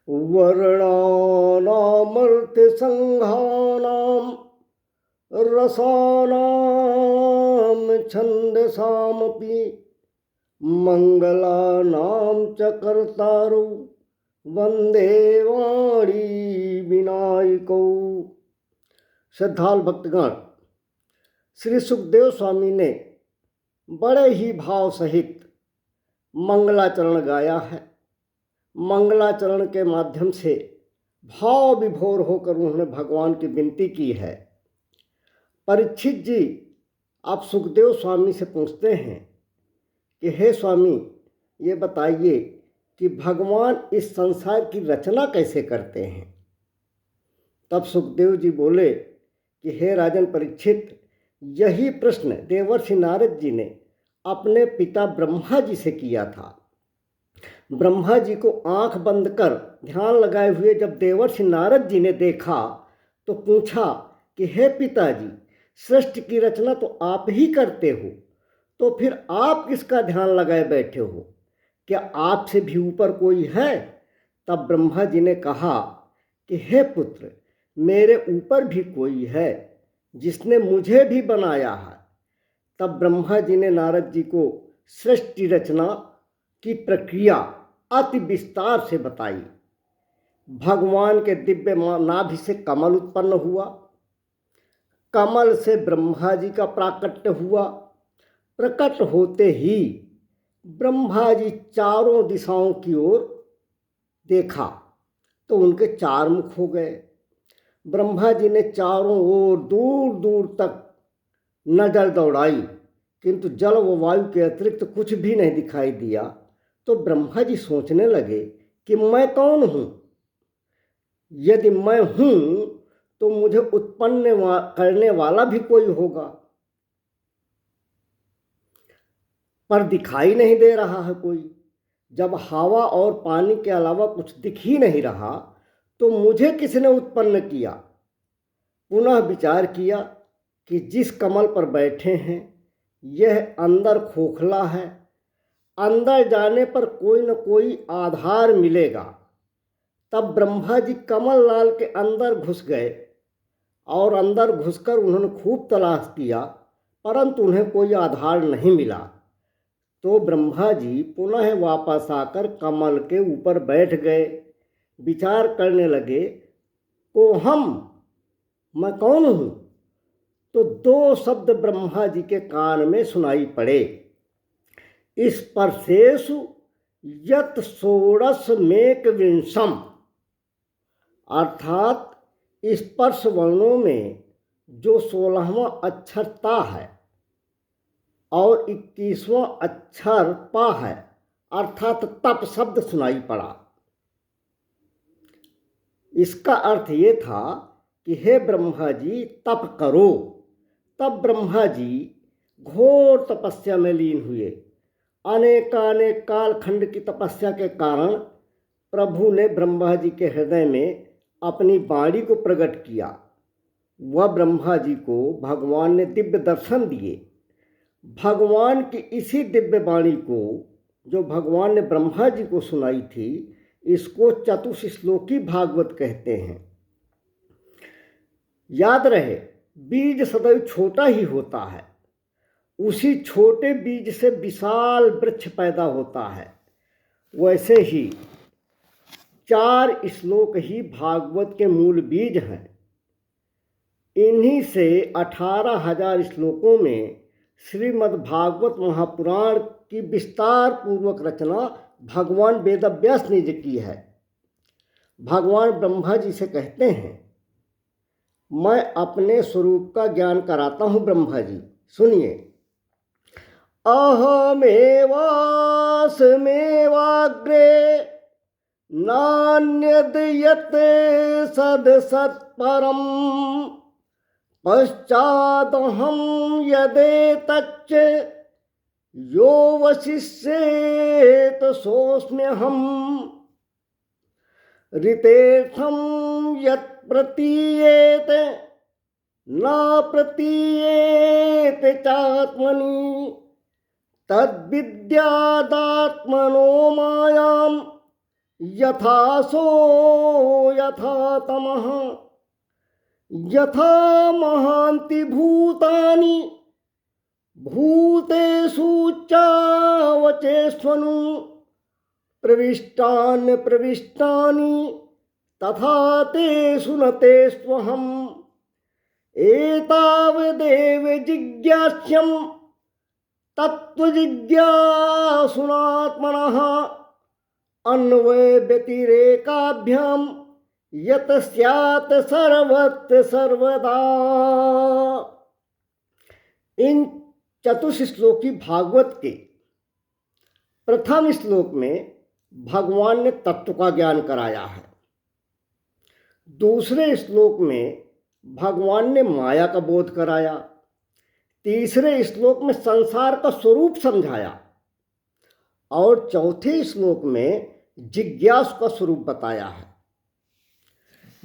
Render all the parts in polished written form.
वर्णानामर्थसंघानां रसानां छन्दसामपि मंगलानां च कर्तारौ वंदे वाणी विनायकौ। श्रद्धाल भक्तगण, श्री सुखदेव स्वामी ने बड़े ही भाव सहित मंगलाचरण गाया है। मंगलाचरण के माध्यम से भाव विभोर होकर उन्होंने भगवान की विनती की है। परीक्षित जी आप सुखदेव स्वामी से पूछते हैं कि हे स्वामी, ये बताइए कि भगवान इस संसार की रचना कैसे करते हैं। तब सुखदेव जी बोले कि हे राजन परीक्षित, यही प्रश्न देवर्षि नारद जी ने अपने पिता ब्रह्मा जी से किया था। ब्रह्मा जी को आंख बंद कर ध्यान लगाए हुए जब देवर्षि नारद जी ने देखा तो पूछा कि हे पिताजी, सृष्टि की रचना तो आप ही करते हो, तो फिर आप किसका ध्यान लगाए बैठे हो? क्या आपसे भी ऊपर कोई है? तब ब्रह्मा जी ने कहा कि हे पुत्र, मेरे ऊपर भी कोई है जिसने मुझे भी बनाया है। तब ब्रह्मा जी ने नारद जी को सृष्टि रचना की प्रक्रिया अति विस्तार से बताई। भगवान के दिव्य नाभि से कमल उत्पन्न हुआ, कमल से ब्रह्मा जी का प्राकट्य हुआ। प्रकट होते ही ब्रह्मा जी चारों दिशाओं की ओर देखा तो उनके चार मुख हो गए। ब्रह्मा जी ने चारों ओर दूर दूर तक नजर दौड़ाई, किंतु जल व वायु के अतिरिक्त कुछ भी नहीं दिखाई दिया। तो ब्रह्मा जी सोचने लगे कि मैं कौन हूँ? यदि मैं हूँ तो मुझे उत्पन्न करने वाला भी कोई होगा, पर दिखाई नहीं दे रहा है कोई। जब हवा और पानी के अलावा कुछ दिख ही नहीं रहा तो मुझे किसने उत्पन्न किया? पुनः विचार किया कि जिस कमल पर बैठे हैं यह अंदर खोखला है, अंदर जाने पर कोई न कोई आधार मिलेगा। तब ब्रह्मा जी कमल लाल के अंदर घुस गए और अंदर घुसकर उन्होंने खूब तलाश किया, परंतु उन्हें कोई आधार नहीं मिला। तो ब्रह्मा जी पुनः वापस आकर कमल के ऊपर बैठ गए, विचार करने लगे को हम, मैं कौन हूँ? तो दो शब्द ब्रह्मा जी के कान में सुनाई पड़े, स्पर्शेषु यत षोडश मेक विंशम, अर्थात स्पर्श वर्णों में जो 16वां अक्षर ता है और 21वां अक्षर पा है, अर्थात तप शब्द सुनाई पड़ा। इसका अर्थ ये था कि हे ब्रह्मा जी तप करो। तब ब्रह्मा जी घोर तपस्या में लीन हुए। अनेकानेक कालखंड की तपस्या के कारण प्रभु ने ब्रह्मा जी के हृदय में अपनी वाणी को प्रकट किया। वह ब्रह्मा जी को भगवान ने दिव्य दर्शन दिए। भगवान की इसी दिव्य वाणी को जो भगवान ने ब्रह्मा जी को सुनाई थी, इसको चतुश्लोकी भागवत कहते हैं। याद रहे, बीज सदैव छोटा ही होता है, उसी छोटे बीज से विशाल वृक्ष पैदा होता है। वैसे ही 4 श्लोक ही भागवत के मूल बीज हैं। इन्हीं से 18,000 श्लोकों में श्रीमद् भागवत महापुराण की विस्तार पूर्वक रचना भगवान वेदव्यास ने की है। भगवान ब्रह्मा जी से कहते हैं, मैं अपने स्वरूप का ज्ञान कराता हूँ। ब्रह्मा जी सुनिए, अहमेवास्मेवाग्रे नान्यद यत् सदसत्परं पश्चादहं यदेतच्च यो वशिष्येत सोऽस्म्यहम् ऋतेर्थं यत् प्रतीयेत न प्रतीयेत चात्मनि तद्विद्यादात्मनो मायां यथा सो यथा तमः यथा महान्ति भूतानि भूतेषु चावचेष्वनु प्रविष्टान् प्रविष्टानि तथा तेषु न तेष्वहम् एतावदेव जिज्ञास्यं तत्त्वजिज्ञासुनात्मनः अन्वय व्यतिरेकाभ्यां यत् स्यात् सर्वत्र सर्वदा। इन चतुश्लोकी भागवत के प्रथम श्लोक में भगवान ने तत्व का ज्ञान कराया है। दूसरे श्लोक में भगवान ने माया का बोध कराया। तीसरे श्लोक में संसार का स्वरूप समझाया और चौथे श्लोक में जिज्ञासु का स्वरूप बताया है।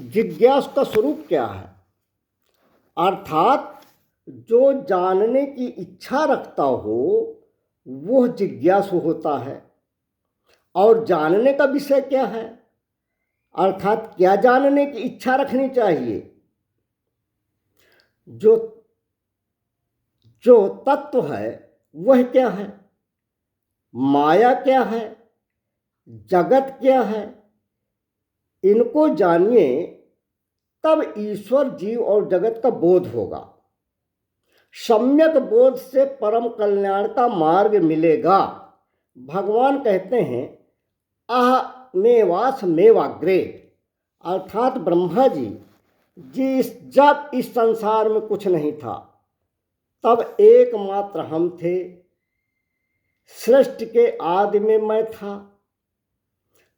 जिज्ञासु का स्वरूप क्या है? अर्थात जो जानने की इच्छा रखता हो वह जिज्ञासु होता है। और जानने का विषय क्या है? अर्थात क्या जानने की इच्छा रखनी चाहिए? जो तत्व है वह क्या है, माया क्या है, जगत क्या है, इनको जानिए तब ईश्वर, जीव और जगत का बोध होगा। सम्यक बोध से परम कल्याण का मार्ग मिलेगा। भगवान कहते हैं अहमेवास मेवाग्रे, अर्थात ब्रह्मा जी जब इस संसार में कुछ नहीं था तब एकमात्र हम थे। सृष्टि के आदि में मैं था,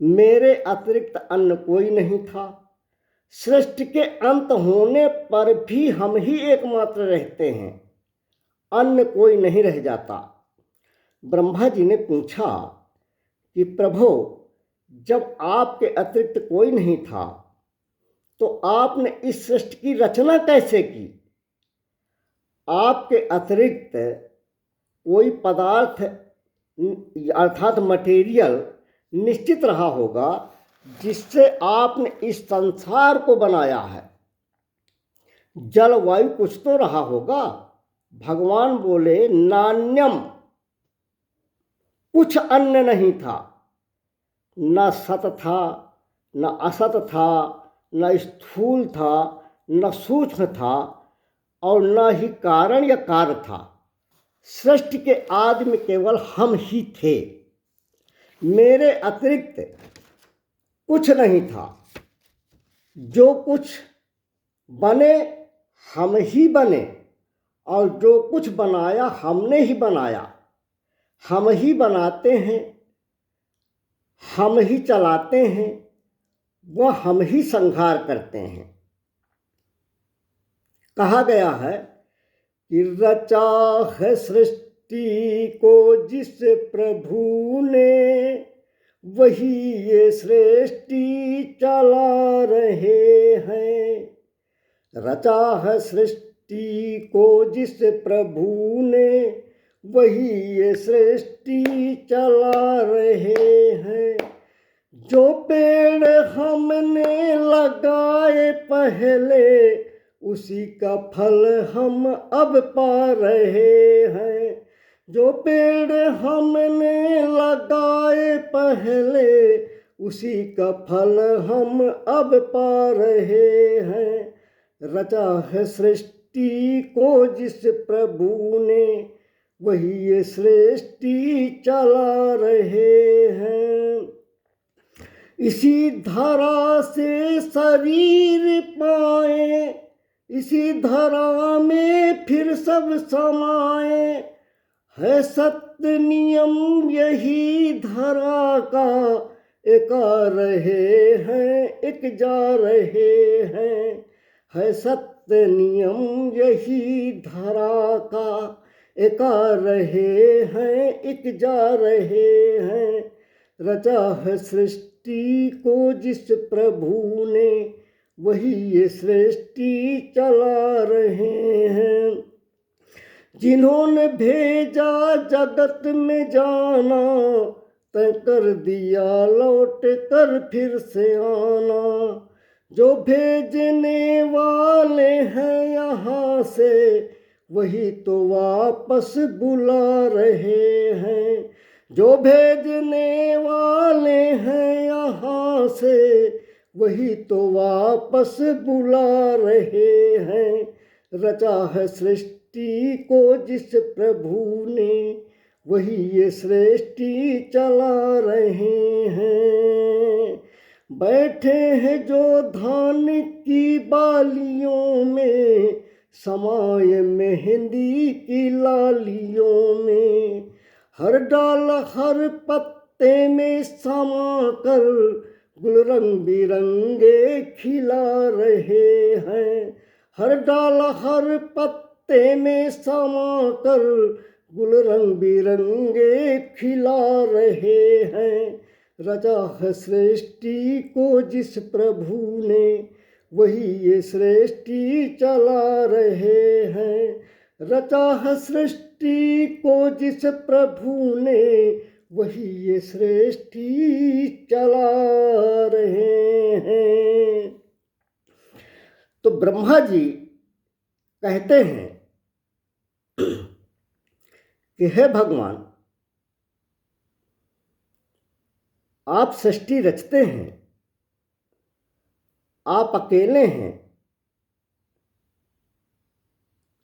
मेरे अतिरिक्त अन्य कोई नहीं था। सृष्टि के अंत होने पर भी हम ही एकमात्र रहते हैं, अन्य कोई नहीं रह जाता। ब्रह्मा जी ने पूछा कि प्रभु, जब आपके अतिरिक्त कोई नहीं था तो आपने इस सृष्टि की रचना कैसे की? आपके अतिरिक्त कोई पदार्थ अर्थात मटेरियल निश्चित रहा होगा जिससे आपने इस संसार को बनाया है। जलवायु कुछ तो रहा होगा। भगवान बोले नान्यम, कुछ अन्य नहीं था। न सत था, न असत था, न स्थूल था, न सूक्ष्म था और न ही कारण या कार्य था। सृष्टि के आदि में केवल हम ही थे, मेरे अतिरिक्त कुछ नहीं था। जो कुछ बने हम ही बने और जो कुछ बनाया हमने ही बनाया। हम ही बनाते हैं, हम ही चलाते हैं, वह हम ही संहार करते हैं। कहा गया है कि रचा है सृष्टि को जिस प्रभु ने, वही ये सृष्टि चला रहे हैं। रचा है सृष्टि को जिस प्रभु ने, वही ये सृष्टि चला रहे हैं। जो पेड़ हमने लगाए पहले, उसी का फल हम अब पा रहे हैं। जो पेड़ हमने लगाए पहले, उसी का फल हम अब पा रहे हैं। रचा है सृष्टि को जिस प्रभु ने, वही ये सृष्टि चला रहे हैं। इसी धरा से शरीर पाए, इसी धरा में फिर सब समाए। है सत्य नियम यही धरा का, एक आ रहे हैं एक जा रहे हैं। है सत्य नियम यही धरा का, एक आ रहे हैं एक जा रहे हैं। रचा है सृष्टि को जिस प्रभु ने, वही ये सृष्टि चला रहे हैं। जिन्होंने भेजा जगत में जाना, तय कर दिया लौट कर फिर से आना। जो भेजने वाले हैं यहाँ से वही तो वापस बुला रहे हैं। जो भेजने वाले हैं यहाँ से वही तो वापस बुला रहे हैं। रचा है सृष्टि को जिस प्रभु ने वही ये सृष्टि चला रहे हैं। बैठे हैं जो धान की बालियों में समाये मेहंदी की लालियों में। हर डाल हर पत्ते में समा कर गुल रंग बिरंगे खिला रहे हैं। हर डाल हर पत्ते में समा कर गुल रंग बिरंगे खिला रहे हैं। रचा है सृष्टि को जिस प्रभु ने वही ये सृष्टि चला रहे हैं। रचा है सृष्टि को जिस प्रभु ने वही ये सृष्टि चला रहे हैं। तो ब्रह्मा जी कहते हैं कि हे भगवान, आप सृष्टि रचते हैं, आप अकेले हैं,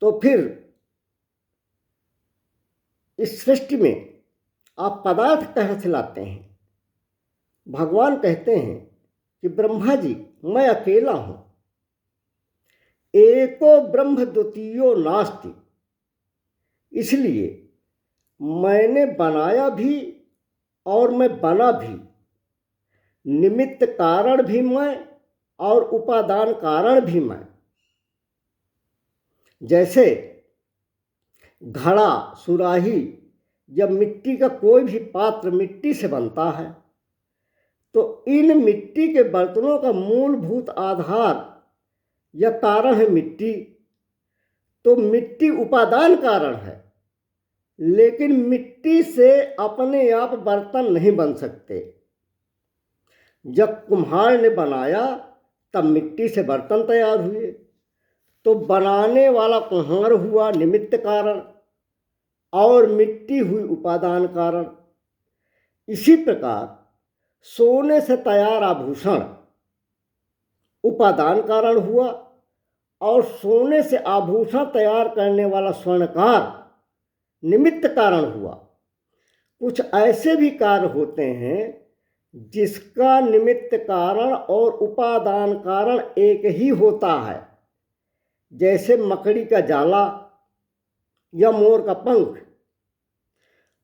तो फिर इस सृष्टि में आप पदार्थ कहाँ से लाते हैं? भगवान कहते हैं कि ब्रह्मा जी, मैं अकेला हूं। एको ब्रह्म द्वितीयो नास्ति। इसलिए मैंने बनाया भी और मैं बना भी। निमित्त कारण भी मैं और उपादान कारण भी मैं। जैसे घड़ा, सुराही, जब मिट्टी का कोई भी पात्र मिट्टी से बनता है तो इन मिट्टी के बर्तनों का मूलभूत आधार या कारण है मिट्टी। तो मिट्टी उपादान कारण है, लेकिन मिट्टी से अपने आप बर्तन नहीं बन सकते। जब कुम्हार ने बनाया तब मिट्टी से बर्तन तैयार हुए, तो बनाने वाला कुम्हार हुआ निमित्त कारण और मिट्टी हुई उपादान कारण। इसी प्रकार सोने से तैयार आभूषण उपादान कारण हुआ और सोने से आभूषण तैयार करने वाला स्वर्णकार निमित्त कारण हुआ। कुछ ऐसे भी कार्य होते हैं जिसका निमित्त कारण और उपादान कारण एक ही होता है। जैसे मकड़ी का जाला या मोर का पंख।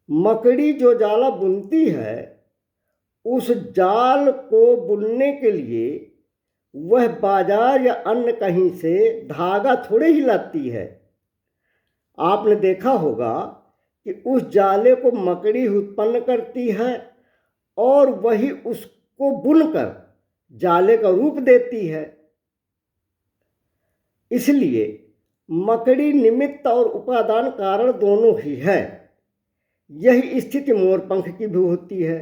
मकड़ी जो जाला बुनती है, उस जाल को बुनने के लिए वह बाजार या अन्य कहीं से धागा थोड़े ही लाती है। आपने देखा होगा कि उस जाले को मकड़ी उत्पन्न करती है और वही उसको बुनकर जाले का रूप देती है। इसलिए मकड़ी निमित्त और उपादान कारण दोनों ही है। यही स्थिति मोरपंख की भी होती है,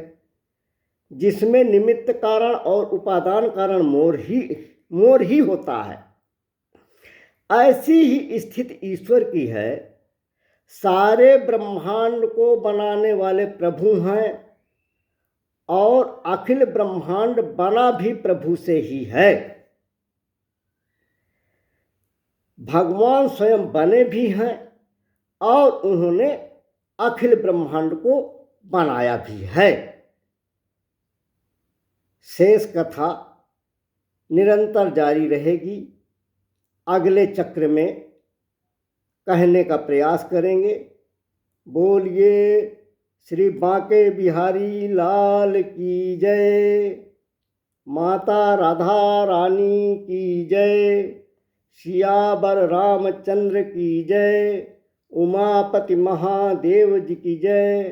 जिसमें निमित्त कारण और उपादान कारण मोर ही होता है। ऐसी ही स्थिति ईश्वर की है। सारे ब्रह्मांड को बनाने वाले प्रभु हैं और अखिल ब्रह्मांड बना भी प्रभु से ही है। भगवान स्वयं बने भी हैं और उन्होंने अखिल ब्रह्मांड को बनाया भी है। शेष कथा निरंतर जारी रहेगी। अगले चक्र में कहने का प्रयास करेंगे। बोलिए श्री बांके बिहारी लाल की जय। माता राधा रानी की जय। सियावर रामचंद्र की जय। उमापति महादेव जी की जय।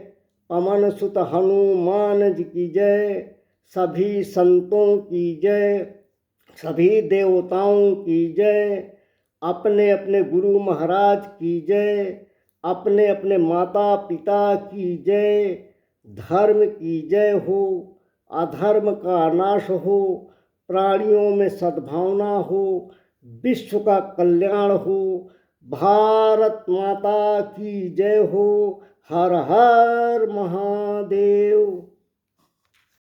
पवन सुत हनुमान जी की जय। सभी संतों की जय। सभी देवताओं की जय। अपने अपने गुरु महाराज की जय। अपने अपने माता पिता की जय। धर्म की जय हो, अधर्म का नाश हो, प्राणियों में सद्भावना हो, विश्व का कल्याण हो। भारत माता की जय हो। हर हर महादेव।